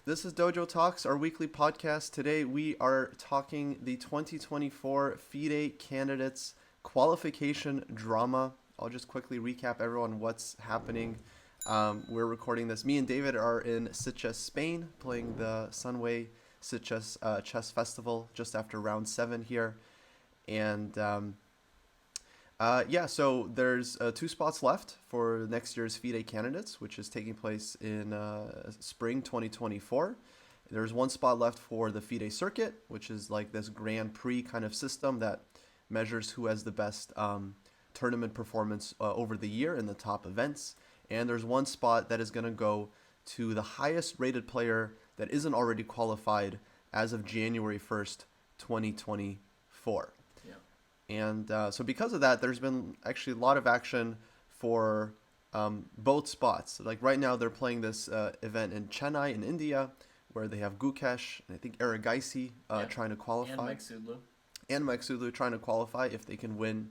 This is Dojo Talks, our weekly podcast. Today we are talking the 2024 FIDE Candidates Qualification Drama. I'll just quickly recap everyone what's happening. We're recording this. Me and David are in Sitges, Spain, playing the Sunway Sitges Chess Festival just after round 7 here. And so there's 2 spots left for next year's FIDE Candidates, which is taking place in spring 2024. There's 1 spot left for the FIDE Circuit, which is like this Grand Prix kind of system that measures who has the best tournament performance over the year in the top events. And there's 1 spot that is going to go to the highest rated player that isn't already qualified as of January 1st, 2024. And so because of that, there's been actually a lot of action for both spots. Like right now, they're playing this event in Chennai in India, where they have Gukesh and I think Erigaisi trying to qualify. And Mike Sulu trying to qualify if they can win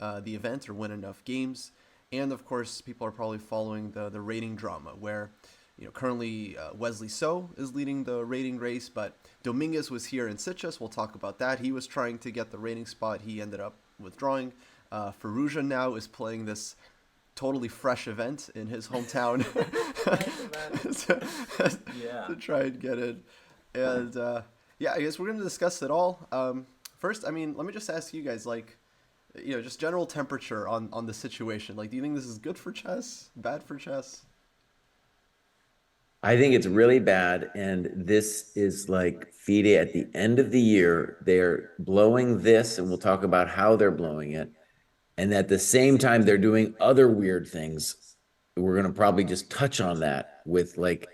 the event or win enough games. And of course, people are probably following the rating drama, where currently Wesley So is leading the rating race, but Dominguez was here in Sitges. We'll talk about that. He was trying to get the rating spot. He ended up withdrawing. Firouzja now is playing this totally fresh event in his hometown to try and get it. And I guess we're going to discuss it all. First, let me just ask you guys, just general temperature on the situation. Do you think this is good for chess, bad for chess? I think it's really bad, and this is like FIDE at the end of the year. They're blowing this, and we'll talk about how they're blowing it. And at the same time, they're doing other weird things. We're going to probably just touch on that with about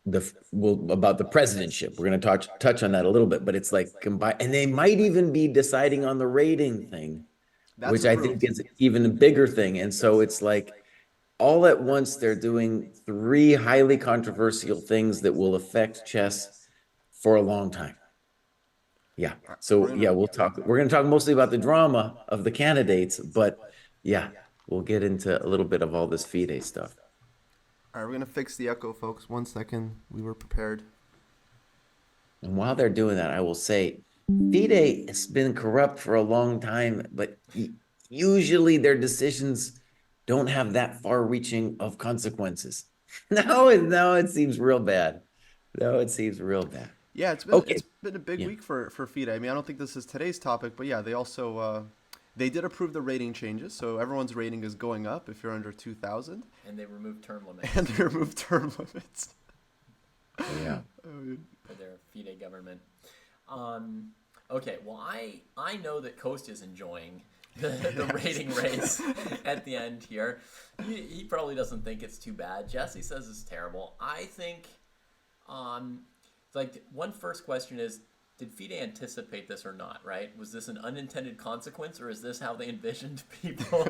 the presidentship. We're going to touch on that a little bit, but it's like combined, and they might even be deciding on the rating thing, which I think is even a bigger thing. And so it's like, all at once, they're doing 3 highly controversial things that will affect chess for a long time. Yeah. So we'll talk. We're going to talk mostly about the drama of the candidates, but we'll get into a little bit of all this FIDE stuff. All right, we're going to fix the echo, folks. 1 second. We were prepared. And while they're doing that, I will say FIDE has been corrupt for a long time, but usually their decisions don't have that far-reaching of consequences. No, it seems real bad. Yeah, it's been a big week for FIDE. I don't think this is today's topic, but they also they did approve the rating changes, so everyone's rating is going up if you're under 2,000. And they removed term limits. Yeah. For their FIDE government. Okay, well, I know that Kostya's enjoying the rating race at the end here. He probably doesn't think it's too bad. Jesse says it's terrible. I think, one first question is, did FIDE anticipate this or not, right? Was this an unintended consequence, or is this how they envisioned people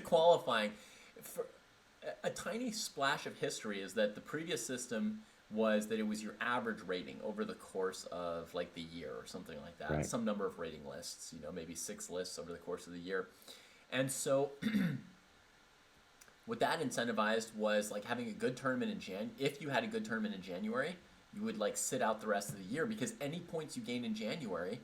qualifying? For a tiny splash of history is that the previous system was that it was your average rating over the course of the year or something like that. Right. Some number of rating lists, maybe 6 lists over the course of the year. And so what that incentivized was having a good tournament in January. If you had a good tournament in January, you would sit out the rest of the year, because any points you gain in January,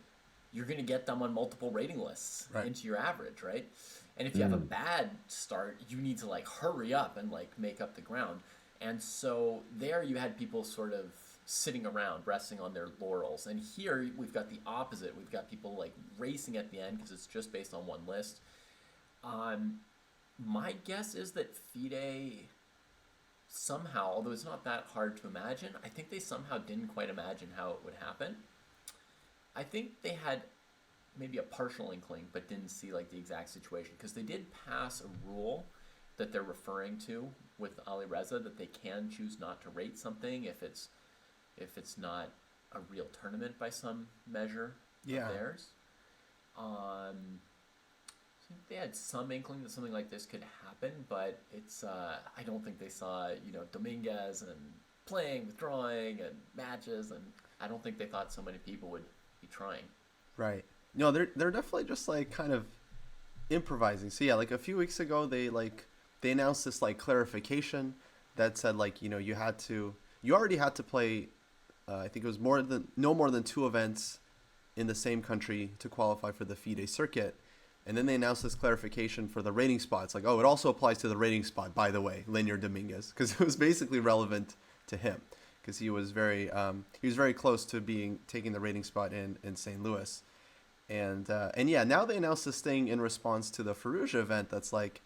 you're going to get them on multiple rating lists into your average, right? And if you have a bad start, you need to hurry up and make up the ground. And so there you had people sort of sitting around, resting on their laurels. And here we've got the opposite. We've got people racing at the end because it's just based on 1 list. My guess is that FIDE somehow, although it's not that hard to imagine, I think they somehow didn't quite imagine how it would happen. I think they had maybe a partial inkling, but didn't see the exact situation, because they did pass a rule that they're referring to with Alireza, that they can choose not to rate something if it's not a real tournament by some measure of theirs. I think they had some inkling that something like this could happen, but it's I don't think they saw Dominguez and playing, withdrawing, and matches, and I don't think they thought so many people would be trying. Right. No, they're definitely just kind of improvising. So a few weeks ago they announced this clarification that said you had to you already had to play, I think it was no more than 2 events in the same country to qualify for the FIDE circuit. And then they announced this clarification for the rating spot. It's like, oh, it also applies to the rating spot, by the way, Lenier Dominguez, because it was basically relevant to him, because he was very close to taking the rating spot in St. Louis. And yeah, now they announced this thing in response to the Firouzja event. It's like,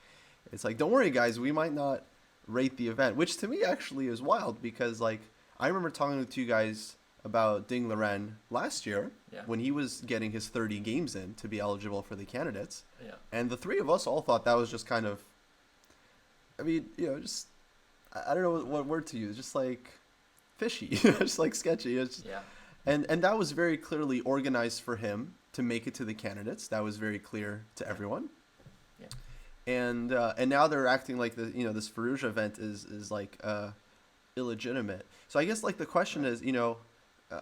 don't worry, guys, we might not rate the event, which to me actually is wild, because like I remember talking to you guys about Ding Liren last year when he was getting his 30 games in to be eligible for the candidates. Yeah. And the 3 of us all thought that was just kind of, I mean, just, I don't know what word to use, just like fishy, just like sketchy. It's just, and that was very clearly organized for him to make it to the candidates. That was very clear to everyone. Yeah. And now they're acting like this Firouzja event is like illegitimate. So I guess like the question is,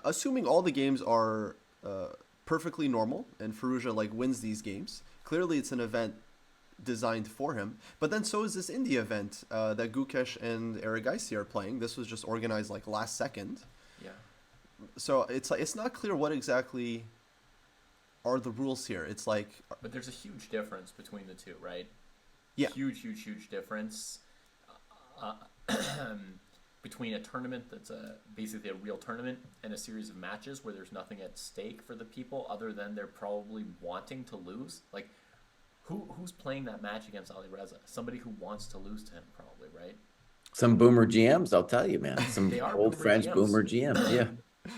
assuming all the games are perfectly normal and Firouzja like wins these games, clearly it's an event designed for him. But then so is this India event that Gukesh and Erigaisi are playing. This was just organized like last second. Yeah. So it's not clear what exactly are the rules here. It's like, but there's a huge difference between the two, right? Yeah. Huge difference between a tournament that's basically a real tournament and a series of matches where there's nothing at stake for the people other than they're probably wanting to lose. Like, who's playing that match against Alireza? Somebody who wants to lose to him, probably, right? Some boomer GMs, I'll tell you, man. Some old French boomer GMs, yeah.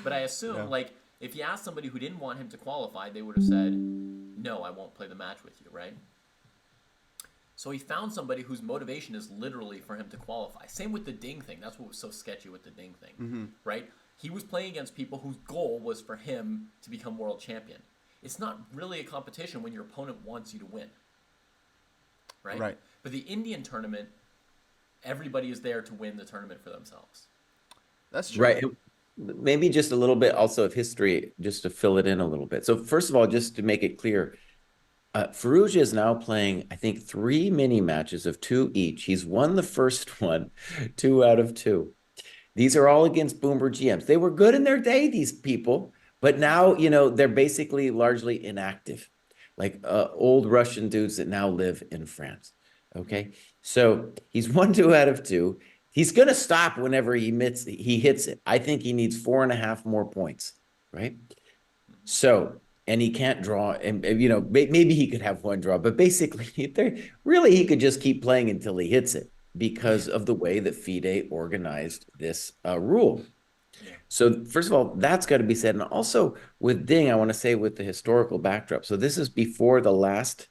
But I assume, like, if you asked somebody who didn't want him to qualify, they would have said, no, I won't play the match with you, right? So he found somebody whose motivation is literally for him to qualify. Same with the Ding thing. That's what was so sketchy with the Ding thing, right? He was playing against people whose goal was for him to become world champion. It's not really a competition when your opponent wants you to win, right? Right. But the Indian tournament, everybody is there to win the tournament for themselves. That's true. Right. Maybe just a little bit also of history, just to fill it in a little bit. So first of all, just to make it clear, Firouzja is now playing, I think, 3 mini matches of 2 each. He's won the first one, 2 out of 2. These are all against boomer GMs. They were good in their day, these people, but now, they're basically largely inactive, like old Russian dudes that now live in France. Okay, so he's won 2 out of 2. He's going to stop whenever he hits it. I think he needs 4.5 more points, right? So, and he can't draw, and maybe he could have 1 draw, but basically, really he could just keep playing until he hits it because of the way that FIDE organized this rule. Yeah. So first of all, that's got to be said. And also with Ding, I want to say with the historical backdrop. So this is before the last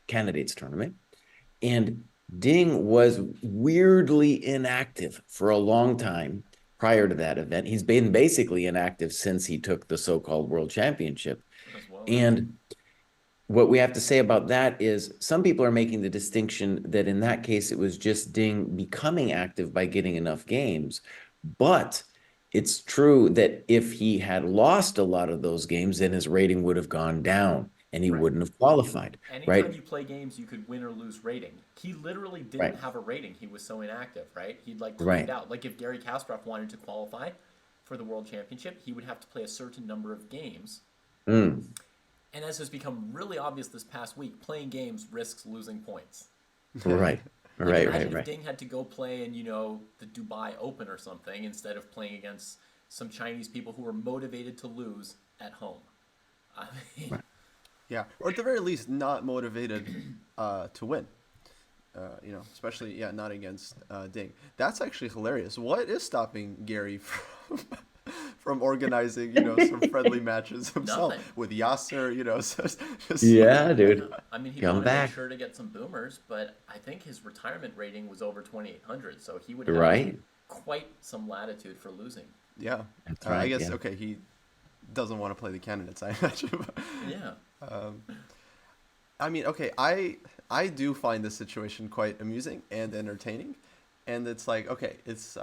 candidates tournament, and Ding was weirdly inactive for a long time prior to that event. He's been basically inactive since he took the so-called world championship. Well. And what we have to say about that is some people are making the distinction that in that case it was just Ding becoming active by getting enough games. But it's true that if he had lost a lot of those games, then his rating would have gone down and he wouldn't have qualified. Anytime you play games, you could win or lose rating. He literally didn't have a rating. He was so inactive, right? He'd like timed out. Like if Gary Kasparov wanted to qualify for the World Championship, he would have to play a certain number of games. And as has become really obvious this past week, playing games risks losing points. Right. Imagine if Ding had to go play in, the Dubai Open or something instead of playing against some Chinese people who were motivated to lose at home. I mean, yeah, or at the very least, not motivated to win. Especially not against Ding. That's actually hilarious. What is stopping Gary from organizing some friendly matches himself with Yasser? Dude. I mean, he wanted to make sure to get some boomers, but I think his retirement rating was over 2,800, so he would have quite some latitude for losing. Yeah, that's right. I guess he doesn't want to play the candidates, I imagine. Yeah. I mean, I do find this situation quite amusing and entertaining, and it's like, it's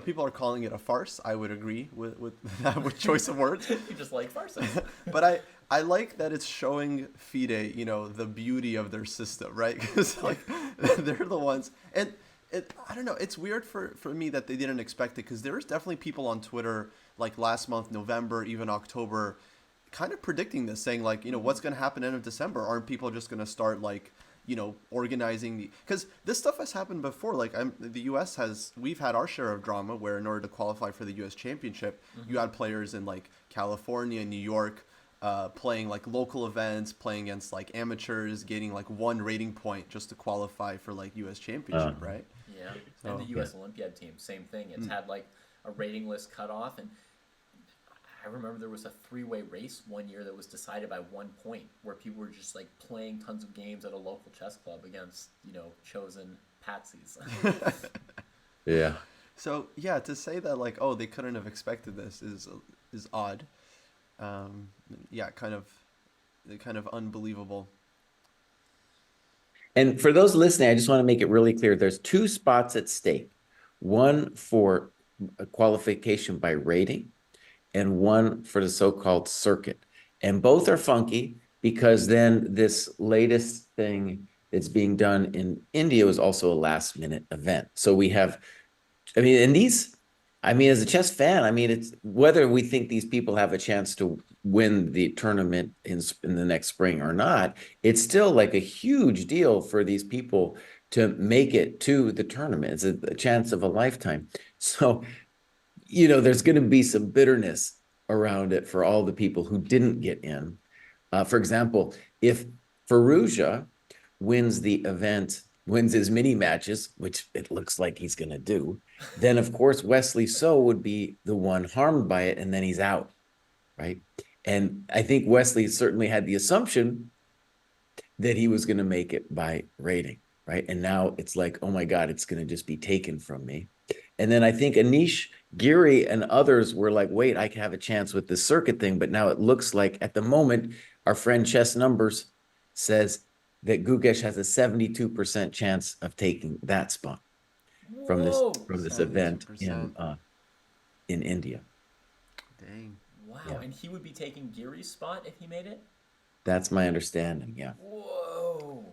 people are calling it a farce. I would agree with that with choice of words. You just like farces. But I like that it's showing FIDE, the beauty of their system, right? Because like they're the ones, and I don't know. It's weird for me that they didn't expect it, because there was definitely people on Twitter like last month, November, even October, kind of predicting this, saying like, what's going to happen end of December? Aren't people just going to start like, organizing because this stuff has happened before. Like the U.S. we've had our share of drama where in order to qualify for the U.S. Championship, you had players in like California, New York, playing like local events, playing against like amateurs, getting like 1 rating point just to qualify for like U.S. Championship, right? Yeah, So, and the U.S. Olympiad team, same thing. It's had like a rating list cut off, and I remember there was a 3-way race one year that was decided by 1 point, where people were just like playing tons of games at a local chess club against chosen patsies. Yeah. So yeah, to say that like, oh, they couldn't have expected this is odd. Yeah, kind of unbelievable. And for those listening, I just want to make it really clear. There's 2 spots at stake. One for a qualification by rating and one for the so-called circuit. And both are funky because then this latest thing that's being done in India was also a last-minute event. So we have, and these, as a chess fan, it's whether we think these people have a chance to win the tournament in the next spring or not, it's still like a huge deal for these people to make it to the tournament. It's a chance of a lifetime. So, there's going to be some bitterness around it for all the people who didn't get in. For example, if Firouzja wins the event, wins his mini matches, which it looks like he's going to do, then of course Wesley So would be the one harmed by it, and then he's out, right? And I think Wesley certainly had the assumption that he was going to make it by rating, right? And now it's like, oh my God, it's going to just be taken from me. And then I think Anish Giri and others were like, wait, I can have a chance with this circuit thing. But now it looks like at the moment, our friend Chess Numbers says that Gukesh has a 72% chance of taking that spot from this event 72%. in India. Dang. Wow, Yeah. and he would be taking Giri's spot if he made it? That's my understanding, yeah. Whoa.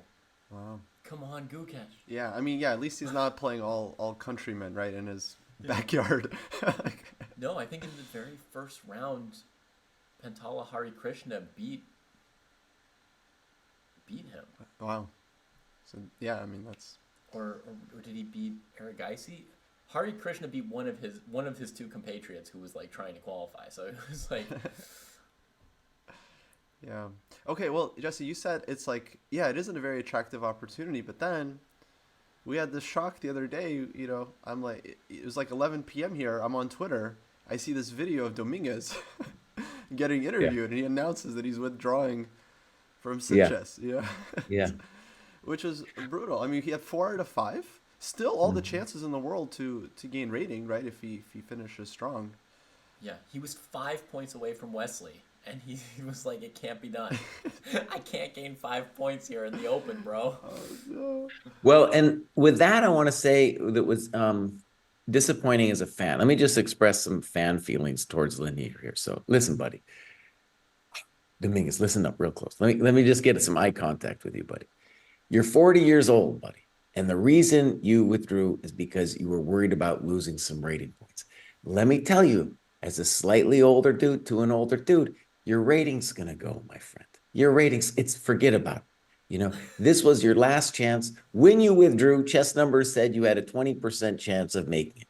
Wow. Come on, Gukesh. Yeah, at least he's not playing all countrymen, right, in his backyard. No, I think in the very first round, Pantala Hari Krishna beat him. Wow. So yeah, that's. Or did he beat Erigaisi? Hari Krishna beat one of his 2 compatriots who was like trying to qualify. So it was like. Yeah. Okay, well, Jesse, you said it's like, yeah, it isn't a very attractive opportunity, but then we had this shock the other day, I'm like, it was like 11 p.m. here, I'm on Twitter, I see this video of Dominguez getting interviewed, and he announces that he's withdrawing from Sitges. Yeah. Which is brutal. He had 4 out of 5, still all the chances in the world to gain rating, right, if he finishes strong. Yeah, he was 5 points away from Wesley. And he was like, it can't be done. I can't gain 5 points here in the open, bro. Oh, no. Well, and with that, I want to say that was disappointing as a fan. Let me just express some fan feelings towards Lanier here. So listen, buddy. Dominguez, listen up real close. Let me just get some eye contact with you, buddy. You're 40 years old, buddy. And the reason you withdrew is because you were worried about losing some rating points. Let me tell you, as a slightly older dude to an older dude, your rating's going to go, my friend. Your ratings, forget about it. This was your last chance. When you withdrew, Chess Numbers said you had a 20% chance of making it.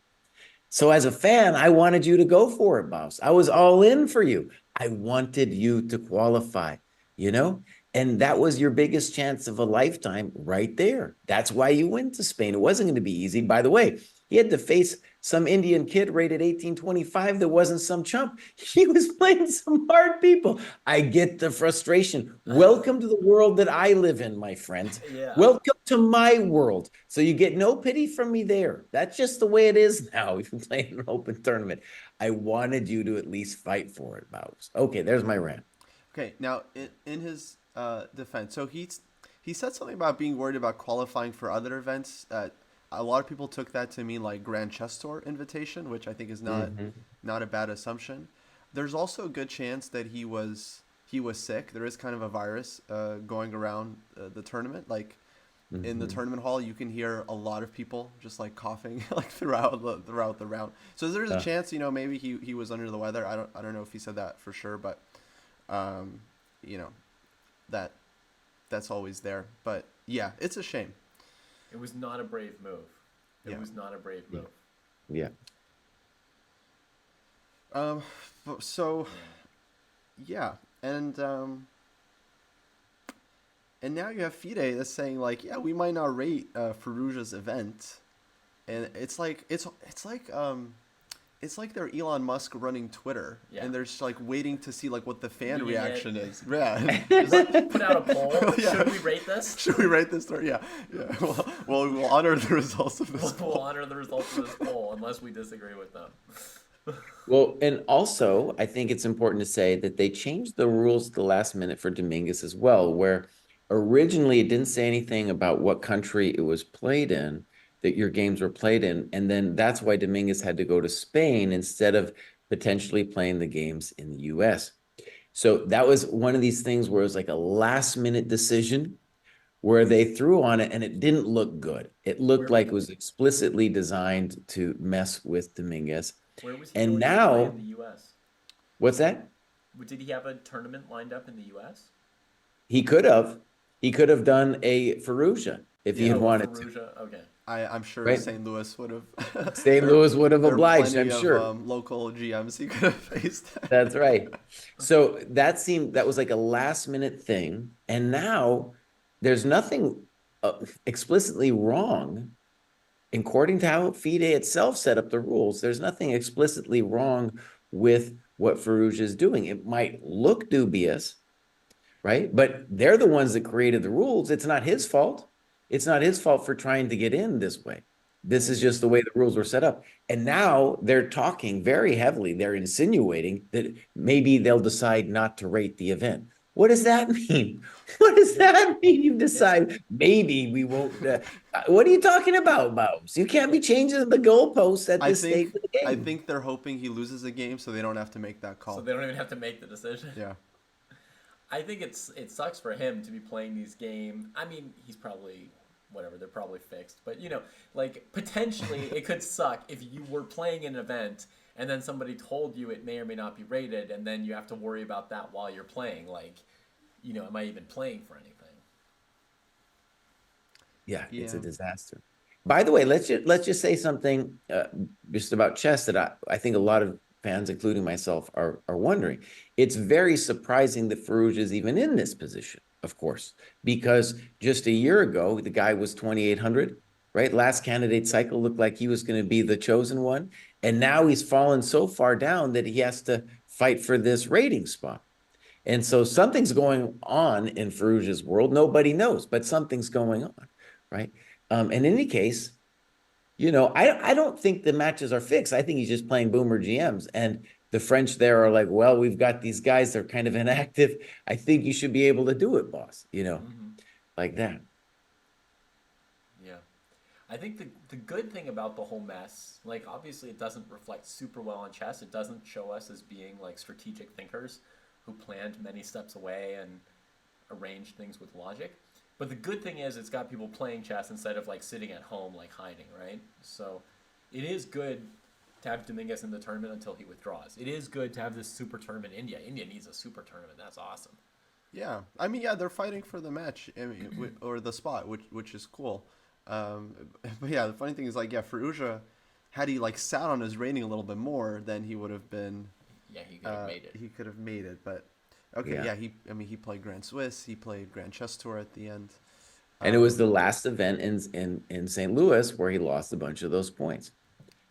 So as a fan, I wanted you to go for it, boss. I was all in for you. I wanted you to qualify, and that was your biggest chance of a lifetime right there. That's why you went to Spain. It wasn't going to be easy. By the way, he had to face some Indian kid rated 1825 that wasn't some chump. He was playing some hard people. I get the frustration. Welcome to the world that I live in, my friend. Yeah. Welcome to my world. So you get no pity from me there. That's just the way it is now. We've been playing an open tournament. I wanted you to at least fight for it, Bowers. Okay, there's my rant. Okay, now in his defense, so he said something about being worried about qualifying for other events. A lot of people took that to mean like Grand Chess Tour invitation, which I think is not a bad assumption. There's also a good chance that he was he was sick. There is kind of a virus going around the tournament. Like in the tournament hall, you can hear a lot of people just like coughing like throughout the round. So there's a chance, you know, maybe he was under the weather. I don't know if he said that for sure, but you know, that's always there. But yeah, it's a shame. It was not a brave move. It was not a brave move. Yeah. So yeah, and now you have FIDE that's saying like, yeah, we might not rate Firouzja's event, and it's like they're Elon Musk running Twitter, and they're just like waiting to see like what the fan reaction is. Yeah, Just put out a poll. Yeah. Should we rate this? Should we rate this story? Yeah. Well, we'll honor the results of this. We'll honor the results of this poll unless we disagree with them. Well, and also, I think it's important to say that they changed the rules at the last minute for Dominguez as well, where originally it didn't say anything about what country it was played in, that your games were played in. And then that's why Dominguez had to go to Spain instead of potentially playing the games in the US. So that was one of these things where it was like a last minute decision where they threw on it and it didn't look good. It looked like it was explicitly designed to mess with Dominguez. Where was he And going to now, play in the U.S.? What's that? Did he have a tournament lined up in the U.S.? He could have. He could have done a Firouzja if he had wanted Firouzja? to. Okay. I'm sure Right. St. Louis would have. St. Louis would have There are obliged, I'm plenty sure. of local GMs he could have faced. That's right. So that was like a last minute thing. And now there's nothing explicitly wrong. According to how FIDE itself set up the rules, there's nothing explicitly wrong with what Firouzja is doing. It might look dubious, right? But they're the ones that created the rules. It's not his fault. It's not his fault for trying to get in this way. This is just the way the rules were set up. And now they're talking very heavily. They're insinuating that maybe they'll decide not to rate the event. What does that mean? What does that mean? You decide maybe we won't. What are you talking about, Bobs? You can't be changing the goalposts at this stage of the game. I think they're hoping he loses a game so they don't have to make that call. So they don't even have to make the decision. Yeah. I think it sucks for him to be playing these games. I mean, he's probably whatever. They're probably fixed, but you know, like potentially it could suck if you were playing an event and then somebody told you it may or may not be rated, and then you have to worry about that while you're playing. Like, you know, am I even playing for anything? Yeah, it's a disaster. By the way, let's just say something just about chess that I think a lot of fans, including myself, are wondering. It's very surprising that Firouzja is even in this position, of course, because just a year ago, the guy was 2,800, right? Last candidate cycle looked like he was going to be the chosen one. And now he's fallen so far down that he has to fight for this rating spot. And so something's going on in Firouzja's world. Nobody knows, but something's going on, right? In any case, you know, I don't think the matches are fixed. I think he's just playing boomer GMs. And the French there are like, well, we've got these guys, they're kind of inactive. I think you should be able to do it, boss, you know, like that. Yeah. I think the good thing about the whole mess, like obviously it doesn't reflect super well on chess. It doesn't show us as being like strategic thinkers who planned many steps away and arranged things with logic. But the good thing is it's got people playing chess instead of like sitting at home like hiding, right? So it is good to have Dominguez in the tournament until he withdraws. It is good to have this super tournament in India. India needs a super tournament. That's awesome. Yeah, I mean, yeah, they're fighting for the match, I mean, or the spot, which is cool. But yeah, the funny thing is like, yeah, Firouzja, had he like sat on his rating a little bit more, then he would have been. Yeah, he could have made it. He could have made it, but okay, yeah. He played Grand Swiss, he played Grand Chess Tour at the end, and it was the last event in St. Louis where he lost a bunch of those points,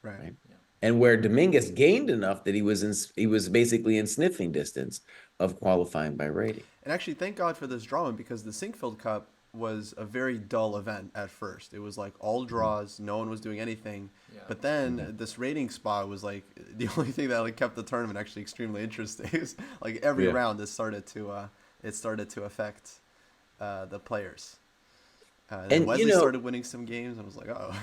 right? Yeah. And where Dominguez gained enough that he was basically in sniffing distance of qualifying by rating. And actually, thank God for this drawing, because the Sinkfield Cup was a very dull event at first. It was like all draws, no one was doing anything. Yeah. But then this rating spot was like the only thing that like kept the tournament actually extremely interesting. Is like every round it started to affect the players. And Wesley started winning some games, and I was like, oh.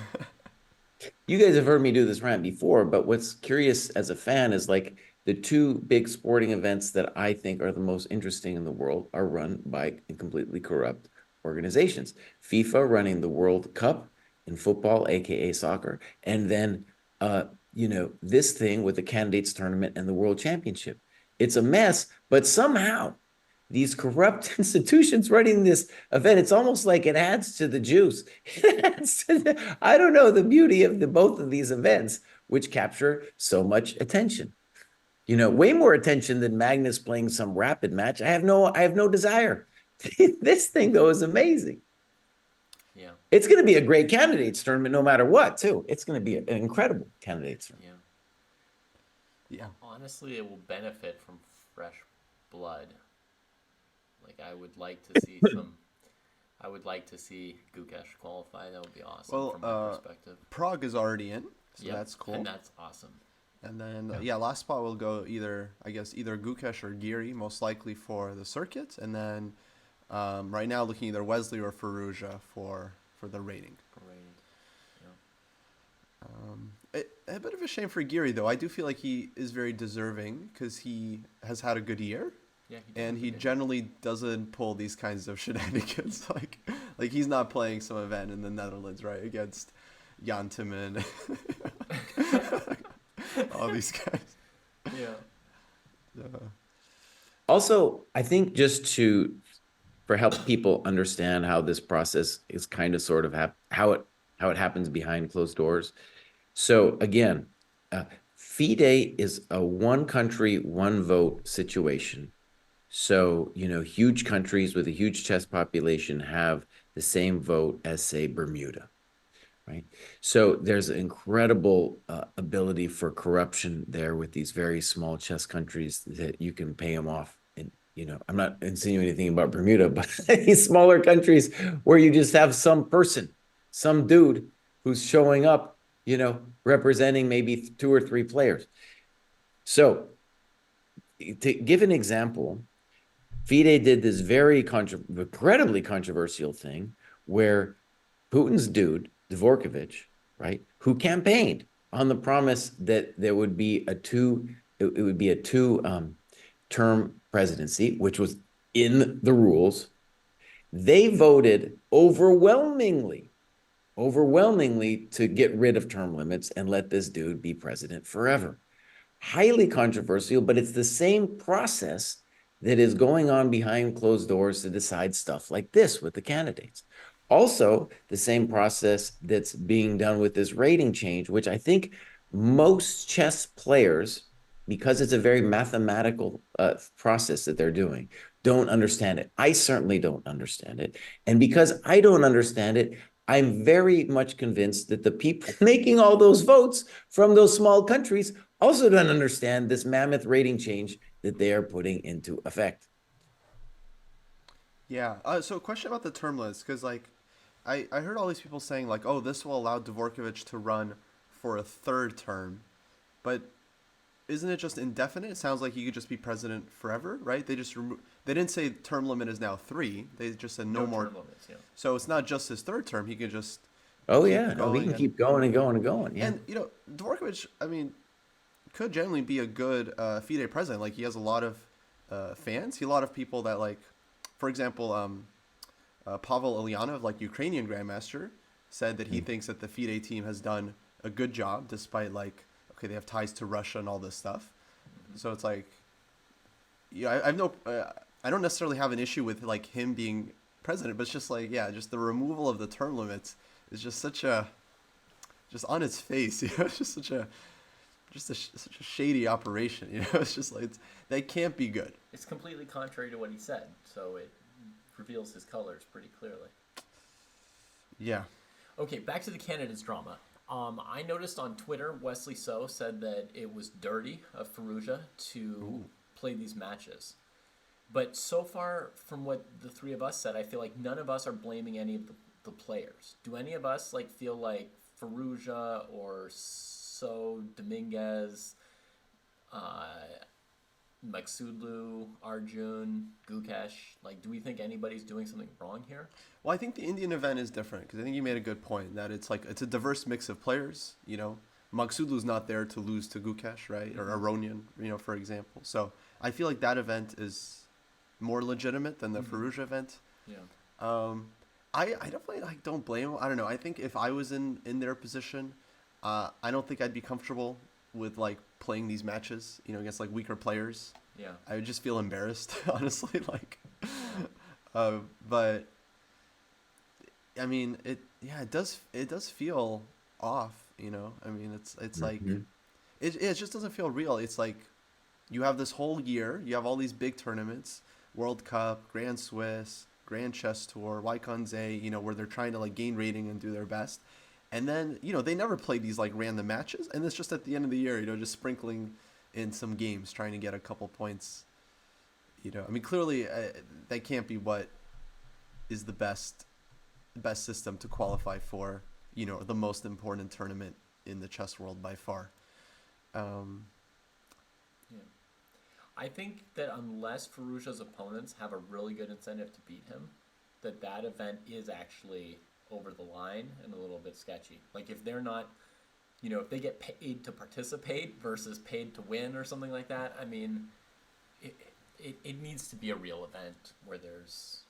You guys have heard me do this rant before, but what's curious as a fan is like the two big sporting events that I think are the most interesting in the world are run by completely corrupt organizations. FIFA running the World Cup in football, aka soccer, and then this thing with the candidates tournament and the World Championship. It's a mess, but somehow these corrupt institutions running this event, it's almost like it adds to the juice. I don't know the beauty of both of these events, which capture so much attention. Way more attention than Magnus playing some rapid match. I have no desire. This thing though is amazing. Yeah. It's going to be a great candidates tournament no matter what, too. It's going to be an incredible candidates tournament. Yeah. Honestly, it will benefit from fresh blood. Like I would like to see Gukesh qualify. That would be awesome from my perspective. Prague is already in, so that's cool. And that's awesome. And then last spot will go either Gukesh or Giri, most likely for the circuit, and then right now looking either Wesley or Firouzja for the rating. A bit of a shame for Giri though. I do feel like he is very deserving because he has had a good year. Yeah, he generally doesn't pull these kinds of shenanigans. like he's not playing some event in the Netherlands, right, against Jan Timman. All these guys. Yeah. Also, I think just for help people understand how this process is kind of sort of how it happens behind closed doors. So again, FIDE is a one country, one vote situation. So, huge countries with a huge chess population have the same vote as, say, Bermuda, right? So there's an incredible ability for corruption there with these very small chess countries that you can pay them off. And, I'm not insinuating anything about Bermuda, but these smaller countries where you just have some dude who's showing up, representing maybe 2 or 3 players. So to give an example, FIDE did this very incredibly controversial thing where Putin's dude, Dvorkovich, right, who campaigned on the promise that there would be a two term presidency, which was in the rules. They voted overwhelmingly to get rid of term limits and let this dude be president forever. Highly controversial, but it's the same process that is going on behind closed doors to decide stuff like this with the candidates. Also, the same process that's being done with this rating change, which I think most chess players, because it's a very mathematical process that they're doing, don't understand it. I certainly don't understand it. And because I don't understand it, I'm very much convinced that the people making all those votes from those small countries also don't understand this mammoth rating change that they are putting into effect. Yeah. So a question about the term limits, because I heard all these people saying oh, this will allow Dvorkovich to run for a 3rd term, but isn't it just indefinite? It sounds like he could just be president forever, right? They just they didn't say term limit is now 3. They just said no more. Term limits, yeah. So it's not just his 3rd term. He could just. Oh yeah, no, he can keep going and going and going. Yeah. And Dvorkovich, could generally be a good FIDE president. Like he has a lot of fans. A lot of people that for example, Pavel Ilyanov, Ukrainian grandmaster, said that he thinks that the FIDE team has done a good job despite they have ties to Russia and all this stuff. So it's I don't necessarily have an issue with him being president, but it's just just the removal of the term limits is just such on its face, it's just such a shady operation, it's just that can't be good. It's completely contrary to what he said, so it reveals his colors pretty clearly. Yeah. Okay, back to the candidates drama. I noticed on Twitter, Wesley So said that it was dirty of Firouzja to play these matches. But so far, from what the 3 of us said, I feel like none of us are blaming any of the players. Do any of us feel like Firouzja or So, Dominguez, Maksudlu, Arjun, Gukesh, do we think anybody's doing something wrong here? Well, I think the Indian event is different because I think you made a good point that it's it's a diverse mix of players. Maksudlu's not there to lose to Gukesh, right? Or Aronian, for example. So I feel like that event is more legitimate than the Firouzja event. Yeah. I definitely don't blame him. I don't know. I think if I was in their position, I don't think I'd be comfortable with playing these matches, against weaker players. Yeah. I would just feel embarrassed, honestly. But I mean, it does feel off. I mean, it's like it just doesn't feel real. It's like you have this whole year, you have all these big tournaments, World Cup, Grand Swiss, Grand Chess Tour, Waikanze, where they're trying to gain rating and do their best. And then, they never play these random matches, and it's just at the end of the year, just sprinkling in some games, trying to get a couple points. I mean, clearly that can't be what is the best system to qualify for, the most important tournament in the chess world by far. I think that unless Firouzja's opponents have a really good incentive to beat him, that event is actually over the line and a little bit sketchy. If they're not, if they get paid to participate versus paid to win or something like that, I mean, it needs to be a real event where there's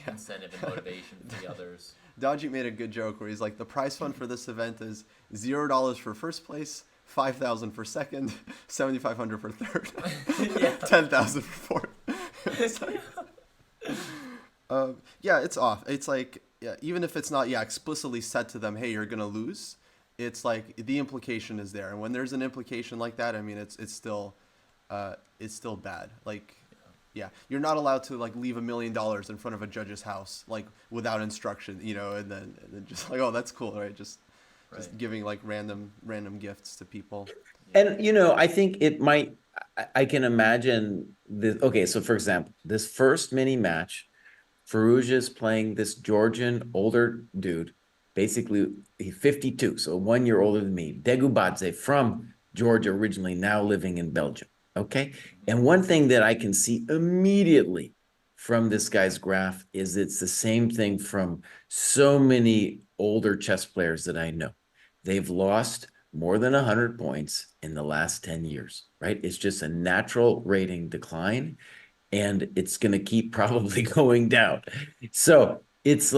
incentive and motivation for the others. Dodgy made a good joke where he's like, the prize fund for this event is $0 for first place, $5,000 for second, $7,500 for third, $10,000 for fourth. It's it's off. It's even if it's not explicitly said to them, hey, you're gonna lose, it's the implication is there, and when there's an implication like that, I mean, it's still bad. You're not allowed to leave $1 million in front of a judge's house without instruction, and then just oh, that's cool, right? Just giving random gifts to people. And I think it might. I can imagine this. Okay, so for example, this first mini match, Firouzja is playing this Georgian older dude, basically he's 52, so 1 year older than me, Degubadze from Georgia originally, now living in Belgium. Okay. And one thing that I can see immediately from this guy's graph is it's the same thing from so many older chess players that I know. They've lost more than 100 points in the last 10 years, right? It's just a natural rating decline, and it's going to keep probably going down. So it's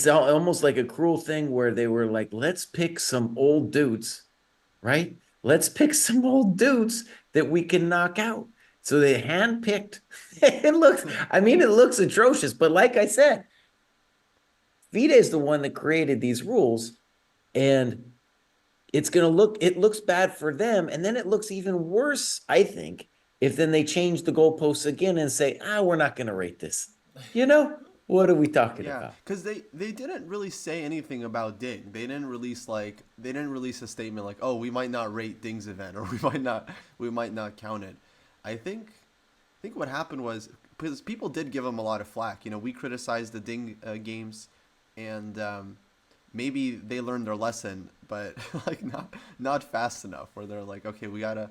almost like a cruel thing where they were like, let's pick some old dudes, right? Let's pick some old dudes that we can knock out. So they handpicked. It looks atrocious. But like I said, FIDE is the one that created these rules, and it looks bad for them. And then it looks even worse, I think, if then they change the goalposts again and say, we're not going to rate this. What are we talking about? Because they didn't really say anything about Ding. They didn't release a statement like, oh, we might not rate Ding's event, or we might not count it. I think what happened was, because people did give him a lot of flack. We criticized the Ding games, and maybe they learned their lesson, but not fast enough. Where they're like, okay, we gotta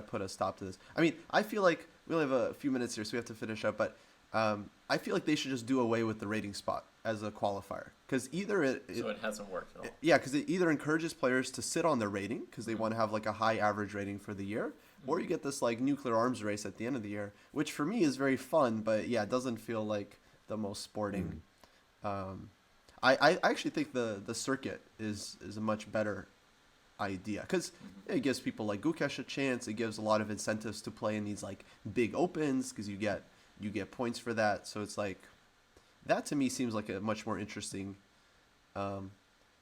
put a stop to this. I mean, I feel like we only have a few minutes here, so we have to finish up, but. I feel like they should just do away with the rating spot as a qualifier, because either it hasn't worked at all. Yeah, because it either encourages players to sit on their rating because they want to have a high average rating for the year, or you get this nuclear arms race at the end of the year, which for me is very fun, but it doesn't feel like the most sporting. I actually think the circuit is a much better idea, because it gives people like Gukesh a chance. It gives a lot of incentives to play in these big opens, because you get points for that. So it's that to me seems like a much more interesting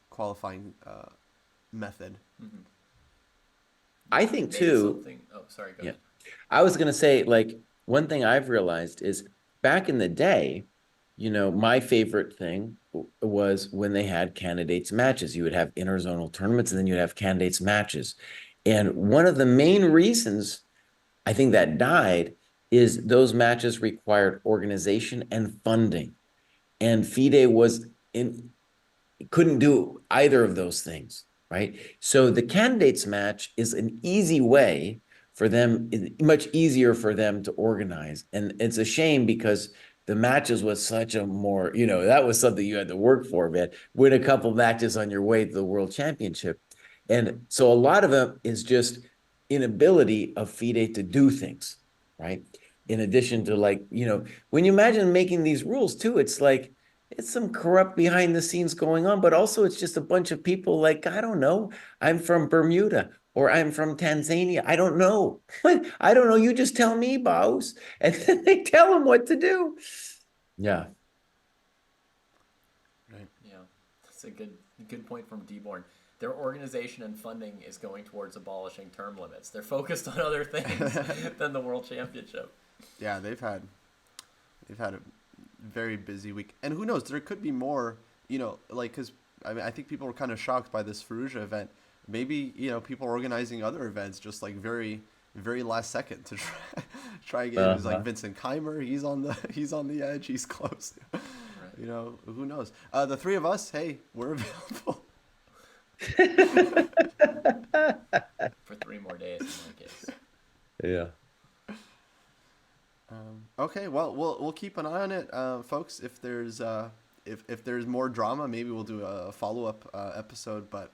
qualifying method. I think too. Oh, sorry. Go ahead. I was going to say, one thing I've realized is back in the day, my favorite thing was when they had candidates matches. You would have interzonal tournaments, and then you'd have candidates matches. And one of the main reasons I think that died is those matches required organization and funding. And FIDE couldn't do either of those things, right? So the candidates match is an easy way for them, much easier for them to organize. And it's a shame, because the matches was such a more, that was something you had to work for, man. Win a couple matches on your way to the World Championship. And so a lot of it is just inability of FIDE to do things, right? In addition to, like, you know, when you imagine making these rules too, it's like, it's some corrupt behind the scenes going on, but also it's just a bunch of people like, I don't know, I'm from Bermuda or I'm from Tanzania. I don't know. I don't know. You just tell me, boss. And then they tell them what to do. Yeah. Right. Yeah, that's a good point from Deborn. Their organization and funding is going towards abolishing term limits. They're focused on other things than the World Championship. Yeah, they've had a very busy week, and who knows? There could be more. You know, like, because I mean, I think people were kind of shocked by this Firouzja event. Maybe, you know, people are organizing other events just like very, very last second to try and get. It was like Vincent Keimer. He's on the edge. He's close. Right. You know, who knows? The three of us, hey, we're available. For 3 more days in my case. Yeah. Okay, well, we'll keep an eye on it, folks. If there's more drama, maybe we'll do a follow-up episode. But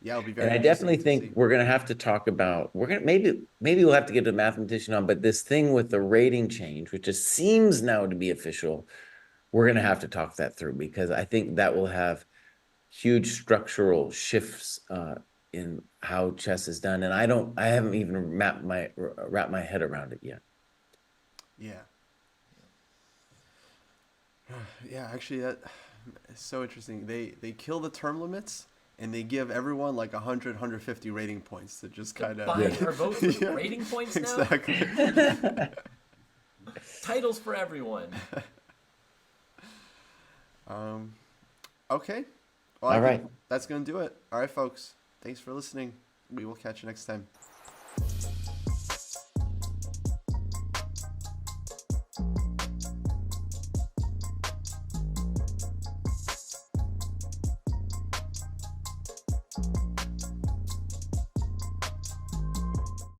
yeah, it'll be very. And I definitely think we're gonna have to talk about. Maybe we'll have to get a mathematician on. But this thing with the rating change, which just seems now to be official, we're gonna have to talk that through, because I think that will have huge structural shifts in how chess is done. And I haven't even wrapped my head around it yet. Yeah. Yeah, actually, that is so interesting. They kill the term limits and they give everyone like 100, 150 rating points to just kind of buy our votes with rating points now. Exactly. Titles for everyone. Okay. Well, all right. That's gonna do it. All right, folks. Thanks for listening. We will catch you next time.